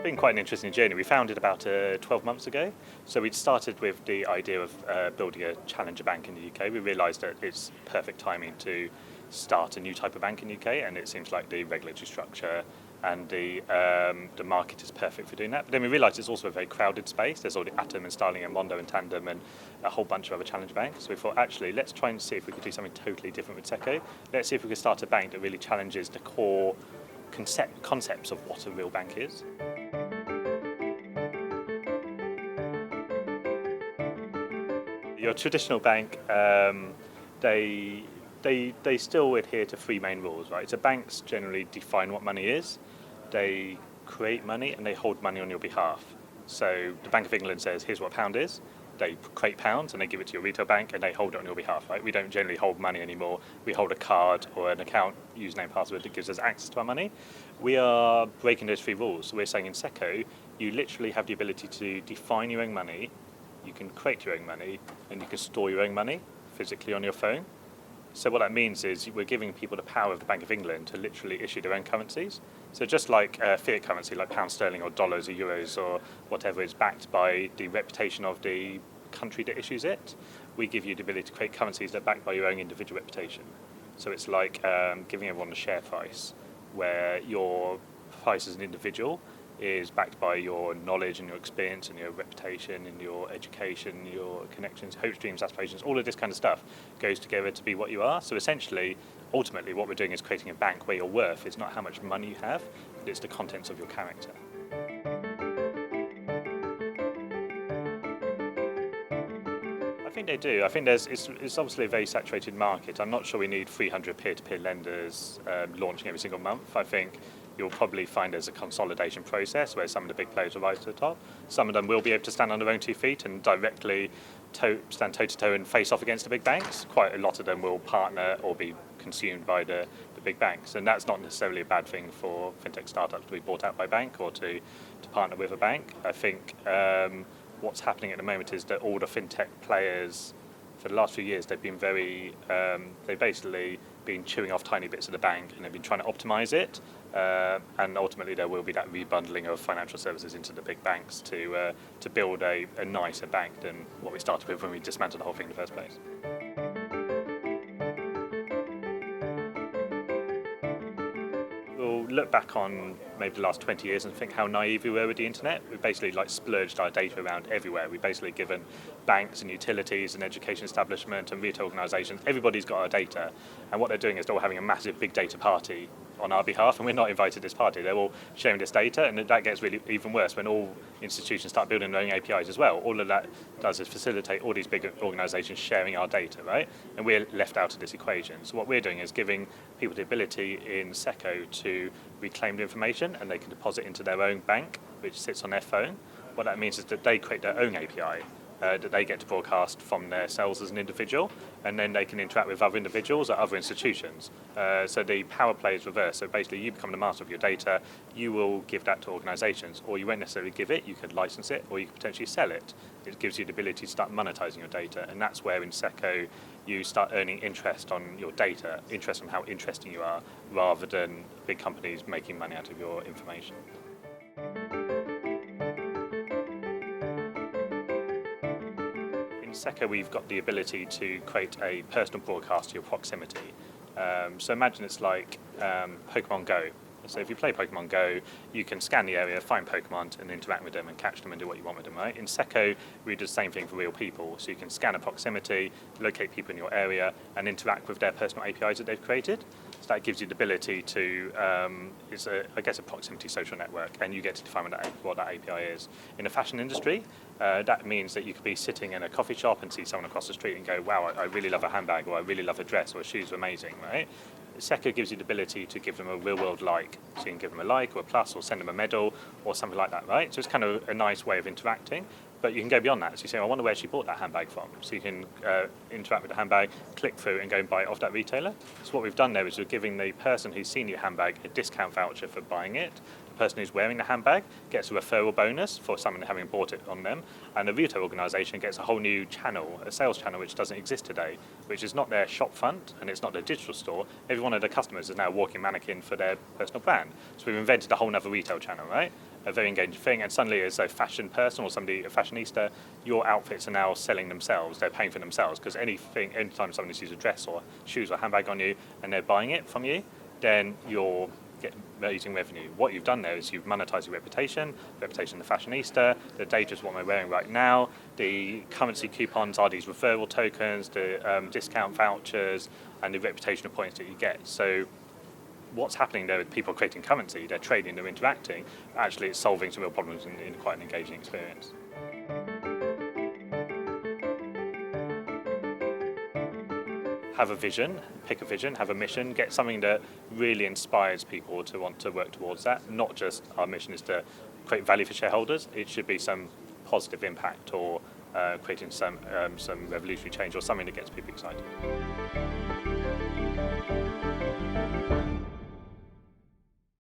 It's been quite an interesting journey. We founded about 12 months ago. So we started with the idea of building a challenger bank in the UK. We realised that it's perfect timing to start a new type of bank in the UK, and it seems like the regulatory structure and the market is perfect for doing that. But then we realised it's also a very crowded space. There's already Atom and Starling and Mondo and Tandem and a whole bunch of other challenger banks. So we thought, actually, let's try and see if we could do something totally different with Secco. Let's see if we could start a bank that really challenges the core concepts of what a real bank is. Your traditional bank, they still adhere to three main rules, right? So banks generally define what money is, they create money, and they hold money on your behalf. So the Bank of England says, here's what a pound is. They create pounds and they give it to your retail bank and they hold it on your behalf, right? We don't generally hold money anymore. We hold a card or an account, username, password that gives us access to our money. We are breaking those three rules. So we're saying in Secco, you literally have the ability to define your own money, you can create your own money, and you can store your own money physically on your phone. So what that means is we're giving people the power of the Bank of England to literally issue their own currencies. So just like fiat currency, like pound sterling or dollars or euros or whatever is backed by the reputation of the country that issues it, we give you the ability to create currencies that are backed by your own individual reputation. So it's like giving everyone a share price, where your price as an individual is backed by your knowledge and your experience and your reputation and your education, your connections, hopes, dreams, aspirations, all of this kind of stuff goes together to be what you are. So essentially, ultimately, what we're doing is creating a bank where your worth is not how much money you have, but it's the contents of your character. I think they do. I think it's obviously a very saturated market. I'm not sure we need 300 peer-to-peer lenders launching every single month. I think you'll probably find there's a consolidation process where some of the big players will rise to the top. Some of them will be able to stand on their own 2 feet and directly stand toe-to-toe and face off against the big banks. Quite a lot of them will partner or be consumed by the big banks. And that's not necessarily a bad thing for fintech startups to be bought out by a bank or to partner with a bank. I think what's happening at the moment is that all the fintech players, for the last few years, they've been they've basically been chewing off tiny bits of the bank and they've been trying to optimize it. And ultimately there will be that rebundling of financial services into the big banks to build a nicer bank than what we started with when we dismantled the whole thing in the first place. We'll look back on maybe the last 20 years and think how naive we were with the internet. We basically splurged our data around everywhere. We've basically given banks and utilities and education establishment and retail organisations, everybody's got our data. And what they're doing is they're all having a massive big data party on our behalf, and we're not invited to this party. They're all sharing this data, and that gets really even worse when all institutions start building their own APIs as well. All of that does is facilitate all these big organisations sharing our data, right? And we're left out of this equation. So what we're doing is giving people the ability in Secco to reclaim the information, and they can deposit into their own bank, which sits on their phone. What that means is that they create their own API that they get to broadcast from themselves as an individual, and then they can interact with other individuals or other institutions. So the power play is reversed. So basically you become the master of your data, you will give that to organisations, or you won't necessarily give it, you could license it, or you could potentially sell it. It gives you the ability to start monetising your data, and that's where in Secco you start earning interest on your data, interest on how interesting you are, rather than big companies making money out of your information. In Secco, we've got the ability to create a personal broadcast to your proximity. So imagine it's like Pokemon Go. So if you play Pokemon Go, you can scan the area, find Pokemon and interact with them and catch them and do what you want with them, right? In Secco, we do the same thing for real people. So you can scan a proximity, locate people in your area and interact with their personal APIs that they've created. So that gives you the ability to, it's a proximity social network, and you get to define what that API is. In the fashion industry, that means that you could be sitting in a coffee shop and see someone across the street and go, wow, I really love a handbag, or I really love a dress, or shoes are amazing, right? Secco gives you the ability to give them a real-world like. So you can give them a like or a plus or send them a medal or something like that, right? So it's kind of a nice way of interacting, but you can go beyond that. So you say, I wonder where she bought that handbag from. So you can interact with the handbag, click through and go and buy it off that retailer. So what we've done there is we're giving the person who's seen your handbag a discount voucher for buying it. The person who's wearing the handbag gets a referral bonus for someone having bought it on them, and the retail organisation gets a whole new channel, a sales channel which doesn't exist today, which is not their shop front and it's not their digital store. Every one of the customers is now a walking mannequin for their personal brand. So we've invented a whole other retail channel, right? a very engaging thing, and suddenly as a fashion person or somebody, a fashionista, your outfits are now selling themselves, they're paying for themselves, because anytime somebody sees a dress or shoes or handbag on you and they're buying it from you, then you're getting amazing revenue. What you've done there is you've monetized your reputation of the fashionista, the data is what I'm wearing right now, the currency coupons are these referral tokens, the discount vouchers, and the reputational points that you get. So what's happening there with people creating currency, they're trading, they're interacting, actually it's solving some real problems in quite an engaging experience. Have a vision, pick a vision, have a mission, get something that really inspires people to want to work towards that. Not just our mission is to create value for shareholders, it should be some positive impact or creating some revolutionary change or something that gets people excited.